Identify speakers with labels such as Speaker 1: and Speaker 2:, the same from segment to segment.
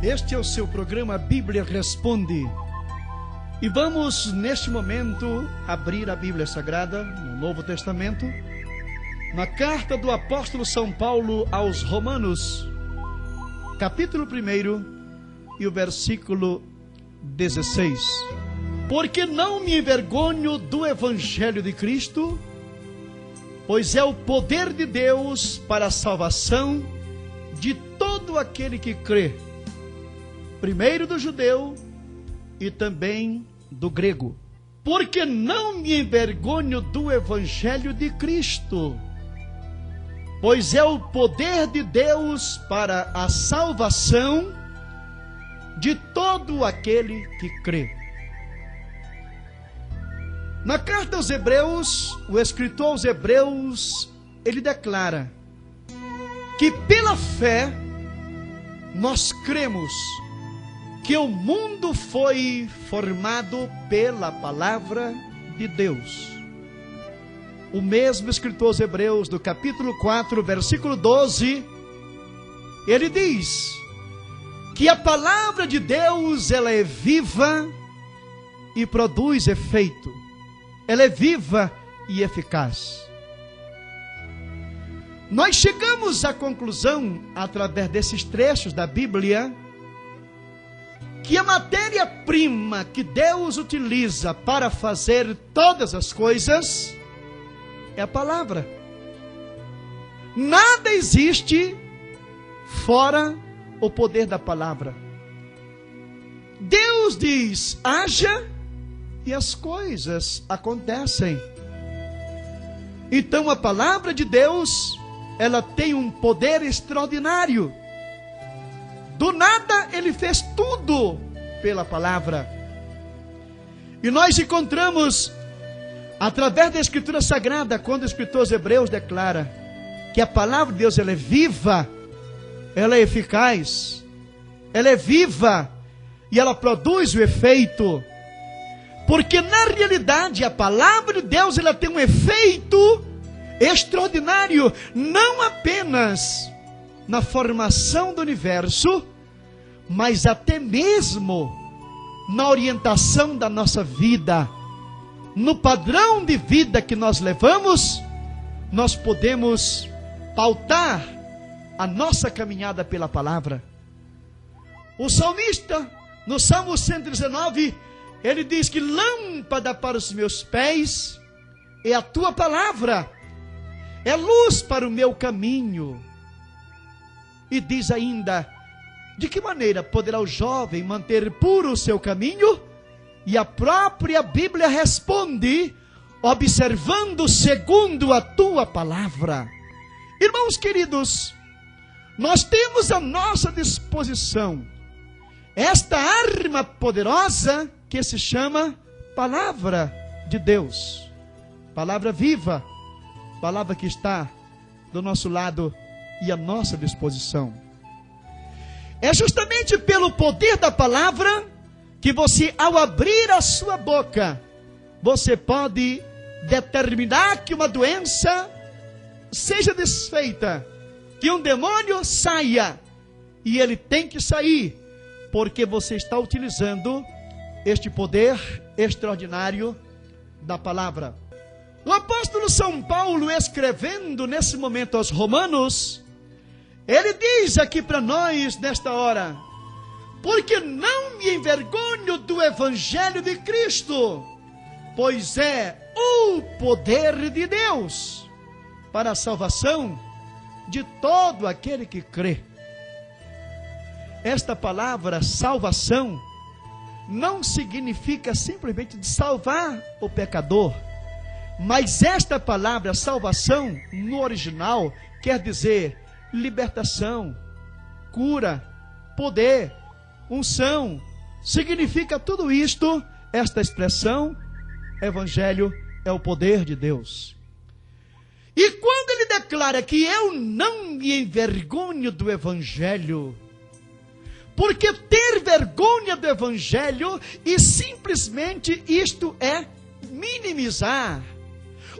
Speaker 1: Este é o seu programa Bíblia Responde. E vamos, neste momento, abrir a Bíblia Sagrada, no Novo Testamento, na carta do apóstolo São Paulo aos Romanos, capítulo 1 e o versículo 16. Porque não me envergonho do Evangelho de Cristo, pois é o poder de Deus para a salvação de todo aquele que crê, primeiro do judeu e também do grego. Porque não me envergonho do Evangelho de Cristo, pois é o poder de Deus para a salvação de todo aquele que crê. Na carta aos Hebreus, o escritor aos Hebreus, ele declara que pela fé nós cremos que o mundo foi formado pela palavra de Deus. O mesmo escritor aos Hebreus, do capítulo 4, versículo 12, ele diz que a palavra de Deus, ela é viva e produz efeito. Ela é viva e eficaz. Nós chegamos à conclusão, através desses trechos da Bíblia, que a matéria-prima que Deus utiliza para fazer todas as coisas é a palavra. Nada existe fora o poder da palavra. Deus diz: haja, e as coisas acontecem. Então a palavra de Deus, ela tem um poder extraordinário. Do nada ele fez tudo pela palavra. E nós encontramos, através da Escritura Sagrada, quando o escritor aos Hebreus declara que a palavra de Deus, ela é viva, ela é eficaz, ela é viva e ela produz o efeito. Porque na realidade a palavra de Deus, ela tem um efeito extraordinário, não apenas na formação do universo, mas até mesmo na orientação da nossa vida, no padrão de vida que nós levamos. Nós podemos pautar a nossa caminhada pela palavra. O salmista, no Salmo 119, ele diz que lâmpada para os meus pés é a tua palavra, é luz para o meu caminho. E diz ainda: de que maneira poderá o jovem manter puro o seu caminho? E a própria Bíblia responde: observando segundo a tua palavra. Irmãos queridos, nós temos à nossa disposição esta arma poderosa que se chama palavra de Deus. Palavra viva, palavra que está do nosso lado e à nossa disposição. É justamente pelo poder da palavra que você, ao abrir a sua boca, você pode determinar que uma doença seja desfeita, que um demônio saia, e ele tem que sair, porque você está utilizando este poder extraordinário da palavra. O apóstolo São Paulo, escrevendo nesse momento aos Romanos, ele diz aqui para nós nesta hora: porque não me envergonho do Evangelho de Cristo, pois é o poder de Deus para a salvação de todo aquele que crê. Esta palavra salvação não significa simplesmente de salvar o pecador, mas esta palavra salvação no original quer dizer libertação, cura, poder, unção. Significa tudo isto, esta expressão. Evangelho é o poder de Deus. E quando ele declara que eu não me envergonho do Evangelho, porque ter vergonha do Evangelho e simplesmente isto é minimizar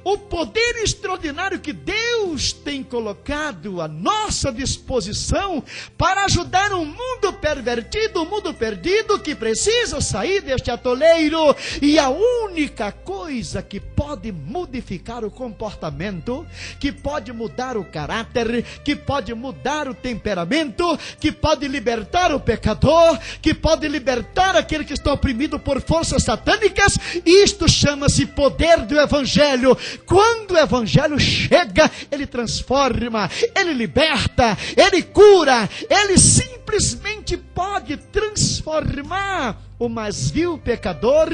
Speaker 1: o poder extraordinário que Deus tem colocado à nossa disposição para ajudar um mundo pervertido, um mundo perdido que precisa sair deste atoleiro. E a única coisa que pode modificar o comportamento, que pode mudar o caráter, que pode mudar o temperamento, que pode libertar o pecador, que pode libertar aquele que está oprimido por forças satânicas, isto chama-se poder do Evangelho. Quando o Evangelho chega, ele transforma, ele liberta, ele cura, ele simplesmente pode transformar o mais vil pecador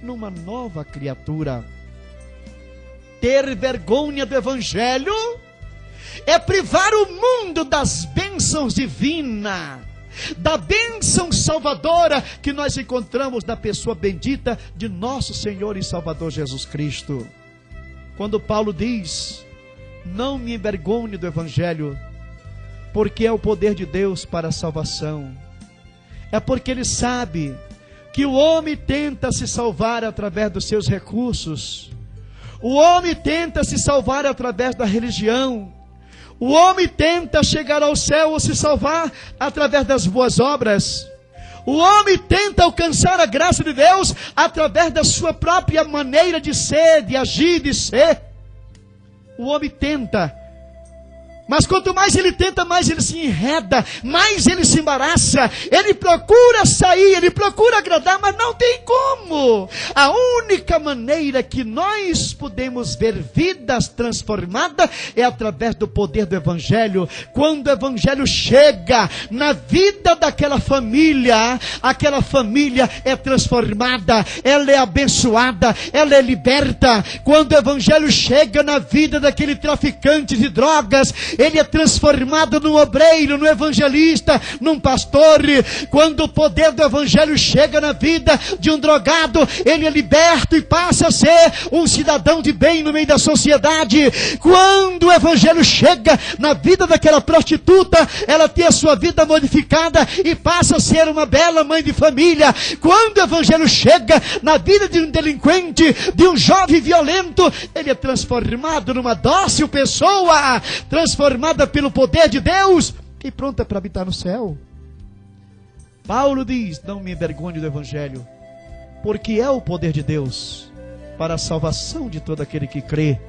Speaker 1: numa nova criatura. Ter vergonha do Evangelho é privar o mundo das bênçãos divinas, da bênção salvadora que nós encontramos na pessoa bendita de nosso Senhor e Salvador Jesus Cristo. Quando Paulo diz: não me envergonhe do Evangelho, porque é o poder de Deus para a salvação, é porque ele sabe que o homem tenta se salvar através dos seus recursos, o homem tenta se salvar através da religião, o homem tenta chegar ao céu ou se salvar através das boas obras. O homem tenta alcançar a graça de Deus através da sua própria maneira de ser, de agir, de ser. O homem tenta. Mas quanto mais ele tenta, mais ele se enreda, mais ele se embaraça. Ele procura sair, ele procura agradar, mas não tem como. A única maneira que nós podemos ver vidas transformadas é através do poder do Evangelho. Quando o Evangelho chega na vida daquela família, aquela família é transformada, ela é abençoada, ela é liberta. Quando o Evangelho chega na vida daquele traficante de drogas, ele é transformado num obreiro, num evangelista, num pastor. Quando o poder do Evangelho chega na vida de um drogado, ele é liberto e passa a ser um cidadão de bem no meio da sociedade. Quando o Evangelho chega na vida daquela prostituta, ela tem a sua vida modificada e passa a ser uma bela mãe de família. Quando o Evangelho chega na vida de um delinquente, de um jovem violento, ele é transformado numa dócil pessoa, transformada pelo poder de Deus e pronta para habitar no céu. Paulo diz: não me envergonhe do Evangelho, porque é o poder de Deus para a salvação de todo aquele que crê.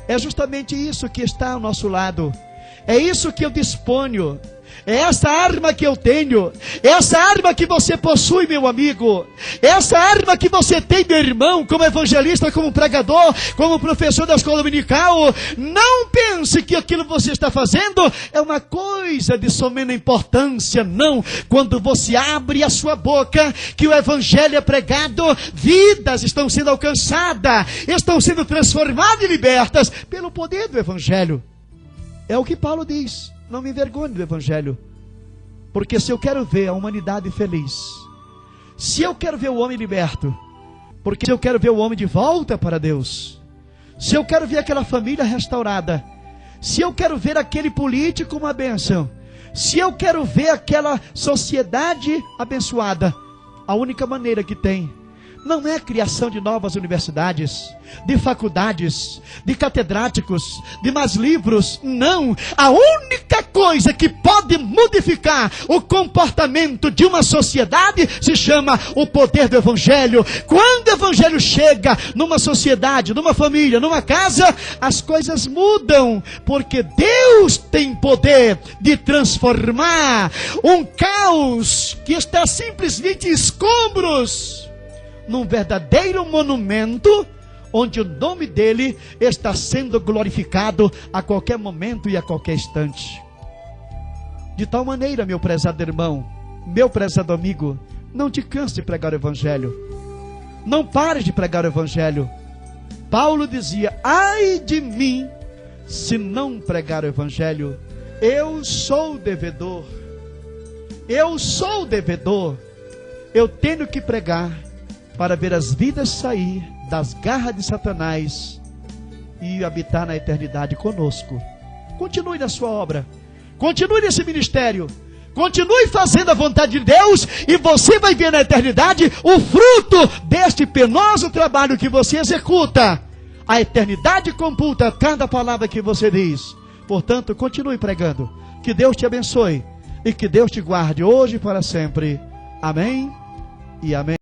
Speaker 1: É justamente isso que está ao nosso lado, é isso que eu disponho, é essa arma que eu tenho, é essa arma que você possui, meu amigo, é essa arma que você tem, meu irmão, como evangelista, como pregador, como professor da escola dominical. Não pense que aquilo que você está fazendo é uma coisa de somena importância, não. Quando você abre a sua boca, que o Evangelho é pregado, vidas estão sendo alcançadas, estão sendo transformadas e libertas pelo poder do Evangelho. É o que Paulo diz: não me envergonhe do Evangelho, porque se eu quero ver a humanidade feliz, se eu quero ver o homem liberto, porque se eu quero ver o homem de volta para Deus, se eu quero ver aquela família restaurada, se eu quero ver aquele político uma bênção, se eu quero ver aquela sociedade abençoada, a única maneira que tem não é a criação de novas universidades, de faculdades, de catedráticos, de mais livros, não. A única coisa que pode modificar o comportamento de uma sociedade se chama o poder do Evangelho. Quando o Evangelho chega numa sociedade, numa família, numa casa, as coisas mudam, porque Deus tem poder de transformar um caos que está simplesmente em escombros num verdadeiro monumento, onde o nome dele está sendo glorificado a qualquer momento e a qualquer instante. De tal maneira, meu prezado irmão, meu prezado amigo, não te canse de pregar o Evangelho, não pare de pregar o Evangelho. Paulo dizia: ai de mim se não pregar o Evangelho. Eu sou devedor, eu tenho que pregar para ver as vidas sair das garras de Satanás e habitar na eternidade conosco. Continue na sua obra, continue nesse ministério, continue fazendo a vontade de Deus, e você vai ver na eternidade o fruto deste penoso trabalho que você executa. A eternidade computa cada palavra que você diz. Portanto, continue pregando. Que Deus te abençoe e que Deus te guarde hoje e para sempre. Amém e amém.